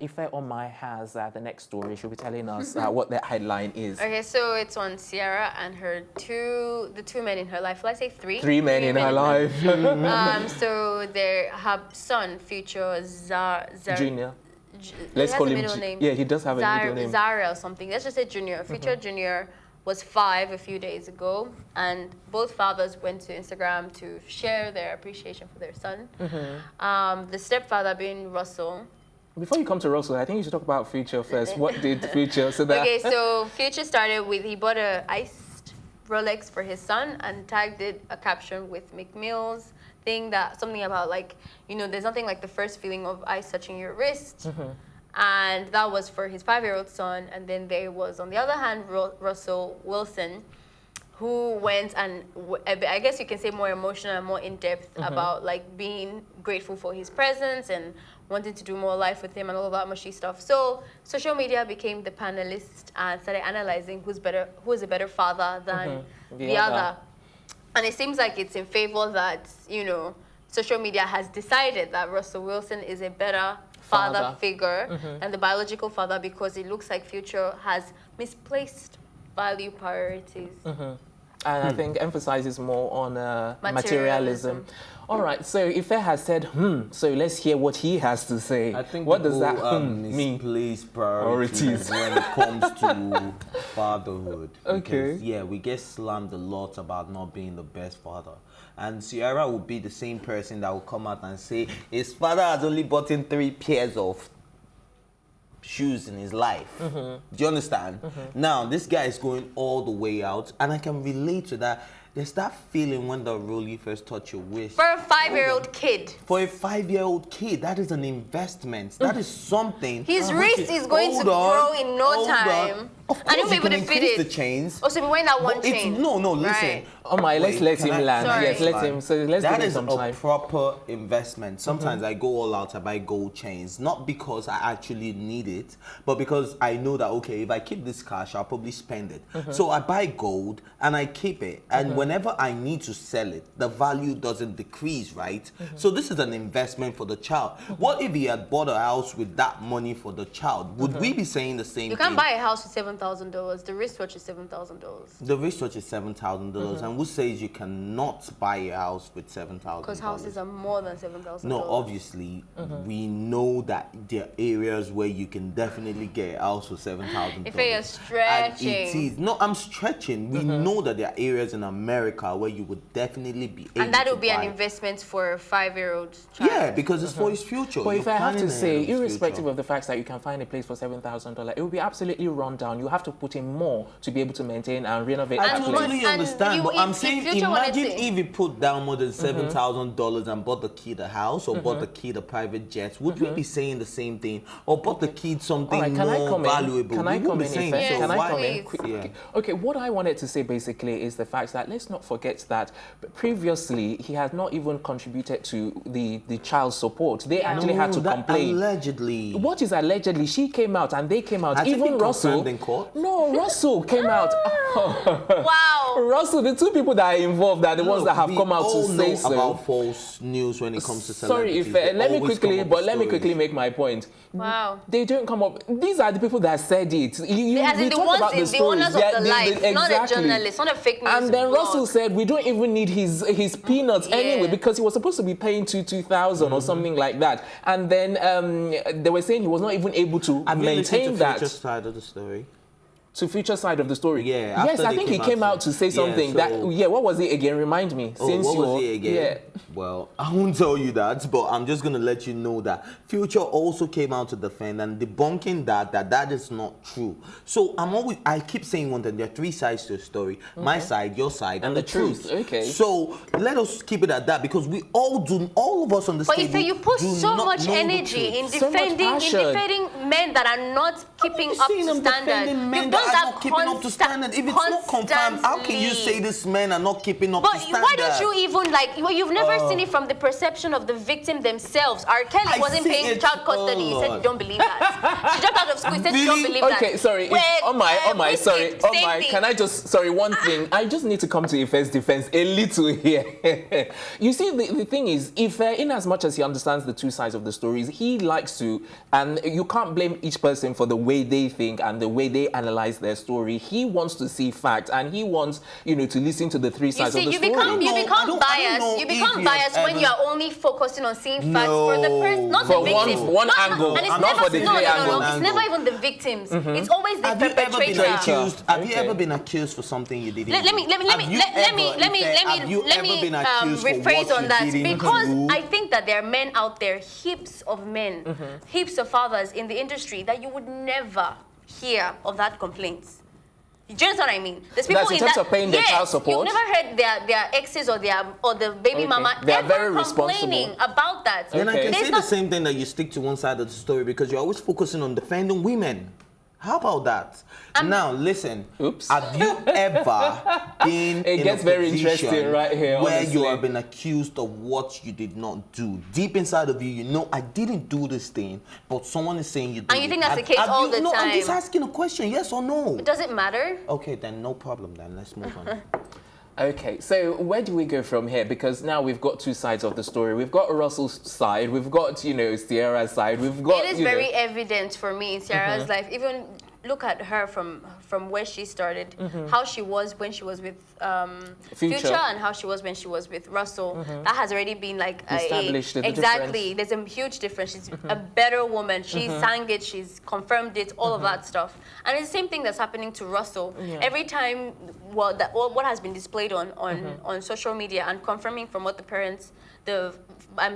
Ife Omai has the next story. She'll be telling us what the headline is. Okay, so it's on Sierra and the two men in her life. Let's say three. Three men in her life. So her son, future Junior. Let's call him. Name. Yeah, he does have a middle name. Zara or something. Let's just say Junior. Future Junior was 5 a few days ago, and both fathers went to Instagram to share their appreciation for their son. The stepfather being Russell. Before you come to Russell, I think you should talk about Future first. What did Future so that? Okay, so Future started with, he bought a iced Rolex for his son and tagged it a caption with McMill's thing, that something about like, you know, there's nothing like the first feeling of ice touching your wrist. And that was for his 5-year-old son. And then there was, on the other hand, Russell Wilson, who went and, I guess you can say more emotional and more in-depth about like being grateful for his presence and wanting to do more life with him and all of that mushy stuff. So social media became the panelist and started analyzing who is a better father than the other. And it seems like it's in favor that, you know, social media has decided that Russell Wilson is a better father figure than the biological father, because it looks like Future has misplaced value priorities. And I think emphasizes more on materialism. All right, so Ife has said, so let's hear what he has to say. I think what does that mean? Misplaced priorities when it comes to fatherhood. Okay. Because, yeah, we get slammed a lot about not being the best father. And Sierra will be the same person that will come out and say, his father has only bought him 3 pairs of shoes in his life. Do you understand? Now, this guy is going all the way out, and I can relate to that. There's that feeling when the rollie first touch your waist. For a 5-year-old kid. For a 5-year-old kid, that is an investment. That is something. His wrist is going to grow in no time. Of course, and you'll be able to fit it. The chains. Oh, so we're wearing that one chain. No, listen. Right. Oh my, let's let him land. Sorry. Yes, let him. So let's that give him is some time. a proper investment. Sometimes I go all out, I buy gold chains, not because I actually need it, but because I know that, okay, if I keep this cash, I'll probably spend it. So I buy gold and I keep it. And whenever I need to sell it, the value doesn't decrease, right? So this is an investment for the child. What if he had bought a house with that money for the child? Would we be saying the same thing? You can't buy a house with $7,000. The wristwatch is $7,000. The wristwatch is $7,000, and who says you cannot buy a house with $7,000? Because houses are more than $7,000. No, obviously, we know that there are areas where you can definitely get a house for $7,000. If you're stretching. And it is. No, I'm stretching. We know that there are areas in America where you would definitely be able to And that would be buy. an investment for a 5-year-old child. Yeah, because it's for his future. But if I have to say, irrespective of of the fact that you can find a place for $7,000, it would be absolutely run down. You have to put in more to be able to maintain and renovate I that totally place. understand, but I'm if saying, Future imagine wanted to- if he put down more than $7,000 and bought the kid a house or bought the kid a private jet. Would we be saying the same thing? Or bought the kid something All right, more valuable? Can I We would come be in? saying, Ife? so Can I why- come in? Please. Quick. Okay, what I wanted to say basically is the fact that let's not forget that previously he had not even contributed to the child support. They actually had to complain. Allegedly. What is allegedly? She came out and they came out. Has it Even been Russell. confirmed in court? No, Russell came out. Wow. Russell, the two people that are involved are the ones that have come out to say so. About false news when it comes to Sorry, celebrities. if let me quickly make my point. Wow. They don't come up. These are the people that said it. As in the ones, the owners of the life, not a journalist, not a fake news And then blog. Russell said, we don't even need his peanuts anyway, because he was supposed to be paying $2,000 or something like that. And then they were saying he was not even able to maintain that. Future side of the story. To Future side of the story. Yeah. Yes, I think he came out to say something what was it again? Remind me. What was it again? Yeah. Well, I won't tell you that, but I'm just gonna let you know that Future also came out to defend and debunking that is not true. So I keep saying one thing. There are 3 sides to the story: my side, your side, and the truth. Okay. So let us keep it at that, because all of us on the But table. you put do so not much know the energy truth. in So much defending passion. men that are not keeping up to standard. Men that are not keeping up to standard. If it's not confirmed, how can you say these men are not keeping up to standard? Why don't you even you've never seen it from the perception of the victim themselves. R. Kelly wasn't paying child custody. He said you don't believe that. She dropped out of school. He said you don't believe that. Okay, sorry. Can I just, one thing. I just need to come to Ife's defense a little here. You see, the thing is, if in as much as he understands the two sides of the stories, he likes to, and you can't blame each person for the way they think and the way they analyze their story. He wants to see facts, and he wants, to listen to the three sides of the story. You become biased. You become biased when you are only focusing on seeing facts for the person, not the victim. One angle, and it's not never, for the three angles. It's never even the victims. It's always the perpetrator. Have you ever been accused for something you didn't do? Let me rephrase on that, because I think that there are men out there, heaps of men, heaps of fathers in the industry that you would never hear of that complaints. Do you understand what I mean? There's people in terms of paying their child support. You've never heard their exes or the baby mama they are ever very complaining about that. Then I can say the same thing, that you stick to one side of the story because you're always focusing on defending women. How about that? Now, listen. Oops. Have you ever been it gets very interesting right here, where honestly. you have been accused of what you did not do? Deep inside of you, you know, I didn't do this thing, but someone is saying you did. And you think that's the case all the time? No, I'm just asking a question, yes or no? It doesn't matter. Okay, then no problem then. Let's move on. Okay, so where do we go from here? Because now we've got two sides of the story. We've got Russell's side, we've got, Sierra's side, we've got, It is very evident for me in Sierra's life. Even look at her from where she started, how she was when she was with Future and how she was when she was with Russell. That has already been like established exactly. There's a huge difference. She's a better woman. She sang it. She's confirmed it. All of that stuff. And it's the same thing that's happening to Russell. Every time, what has been displayed on social media and confirming from what the parents, the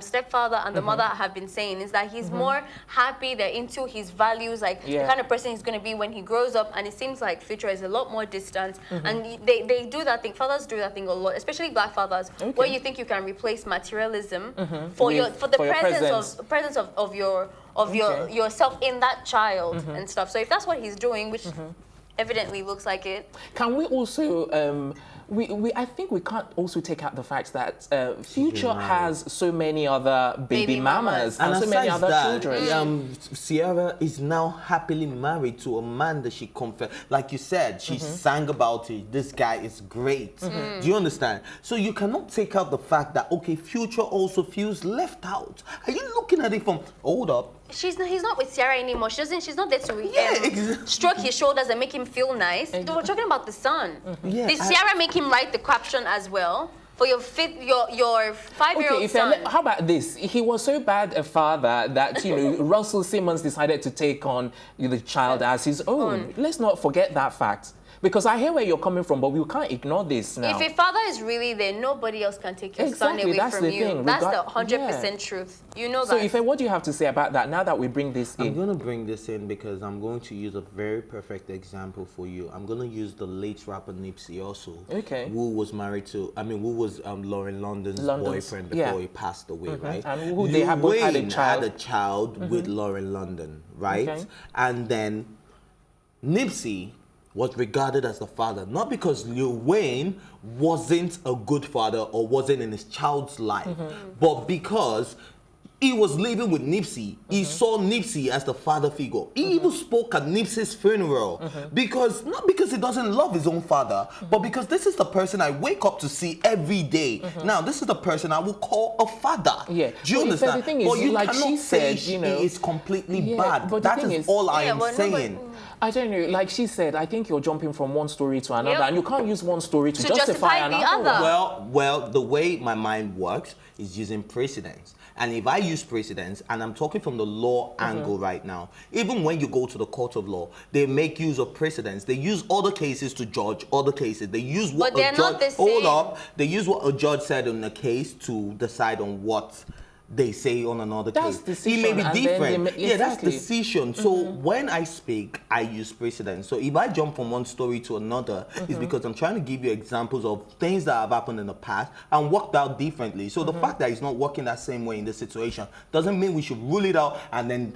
stepfather and the mother have been saying, is that he's more happy, they're into his values, like the kind of person he's going to be when he grows up. And it seems like Future is a lot more distant. And they do that thing, fathers do that thing a lot, especially black fathers, where you think you can replace materialism for the presence of yourself in that child and stuff. So if that's what he's doing, which evidently looks like it. Can we also I think we can't also take out the fact that Future has so many other baby mamas and so many other children. Sierra is now happily married to a man that she confessed. Like you said, she sang about it. This guy is great. Do you understand? So you cannot take out the fact that, okay, Future also feels left out. Are you looking at it from, hold up, he's not with Sierra anymore. She's not there to stroke his shoulders and make him feel nice. We're talking about the son. Did Sierra make him write the caption as well for your 5-year-old son? How about this? He was so bad a father that Russell Simmons decided to take on the child as his own. Let's not forget that fact. Because I hear where you're coming from, but we can't ignore this now. If a father is really there, nobody else can take your son away from you. Thing. That's the 100% truth. You know that. So, Ife, what do you have to say about that now that we bring this in? I'm going to bring this in because I'm going to use a very perfect example for you. I'm going to use the late rapper Nipsey also. Okay. Who was married to, who was Lauren London's boyfriend before he passed away, right? And who they have both had a child. Had a child with Lauren London, right? Okay. And then Nipsey was regarded as the father, not because Lil Wayne wasn't a good father or wasn't in his child's life, but because he was living with Nipsey. He saw Nipsey as the father figure. He even spoke at Nipsey's funeral not because he doesn't love his own father, but because this is the person I wake up to see every day. Now, this is the person I will call a father. Yeah. Do you understand? The thing is, but you like cannot she said, he is completely bad. But that is all I am saying. I don't know. Like she said, I think you're jumping from one story to another, and you can't use one story to justify another. Well, the way my mind works is using precedents. And if I use precedents, and I'm talking from the law angle right now, even when you go to the court of law, they make use of precedents. They use other cases to judge other cases. They use what a judge. Hold up. They use what a judge said in a case to decide on what they say on another case. Decision, it may be different. Exactly. That's decision. So when I speak, I use precedent. So if I jump from one story to another, it's because I'm trying to give you examples of things that have happened in the past and worked out differently. So the fact that it's not working that same way in this situation doesn't mean we should rule it out and then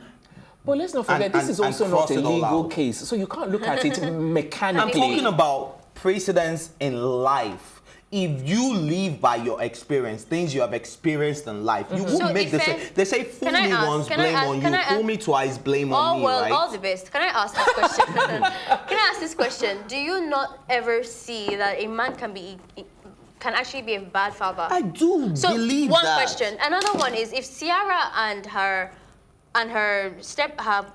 But let's not forget, this is and also not cross a it all legal out. case, so you can't look at it mechanically. I'm talking about precedents in life. If you live by your experience, things you have experienced in life, you won't So make the same. They say fool me once, blame on you. Fool me twice, blame on me, right? All the best. Can I ask this question? Can I ask this question? Do you not ever see that a man can actually be a bad father? I do believe one that. question. Another one is, if Ciara and her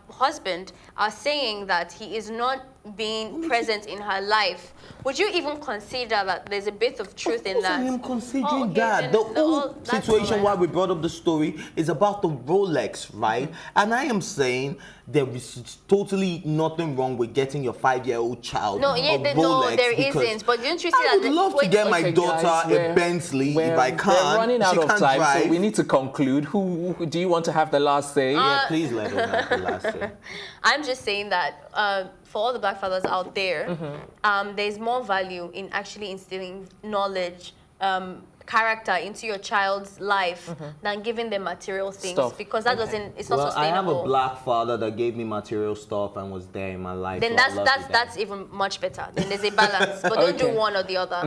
husband are saying that he is not being present in her life, would you even consider that there's a bit of truth in that? I am considering Oh, okay, that. then The whole that's situation all why we brought up the story is about the Rolex, right? And I am saying there is totally nothing wrong with getting your 5-year-old child No, yeah, a Rolex. no, there because isn't. But don't you see I that? would love to get my Okay, daughter guys, a Bentley if I can. We're running out she of can't time, drive. so we need to conclude. Who do you want to have the last say? Yeah, please let her have the last say. I'm just saying that for all the black fathers out there, there's more value in actually instilling knowledge, character into your child's life than giving them material things, Stuff. because that doesn't. It's not Well, I have sustainable. a black father that gave me material stuff and was there in my life. Then so I love you, Dad. that's even much better. Then there's a balance, but don't do Okay. one or the other.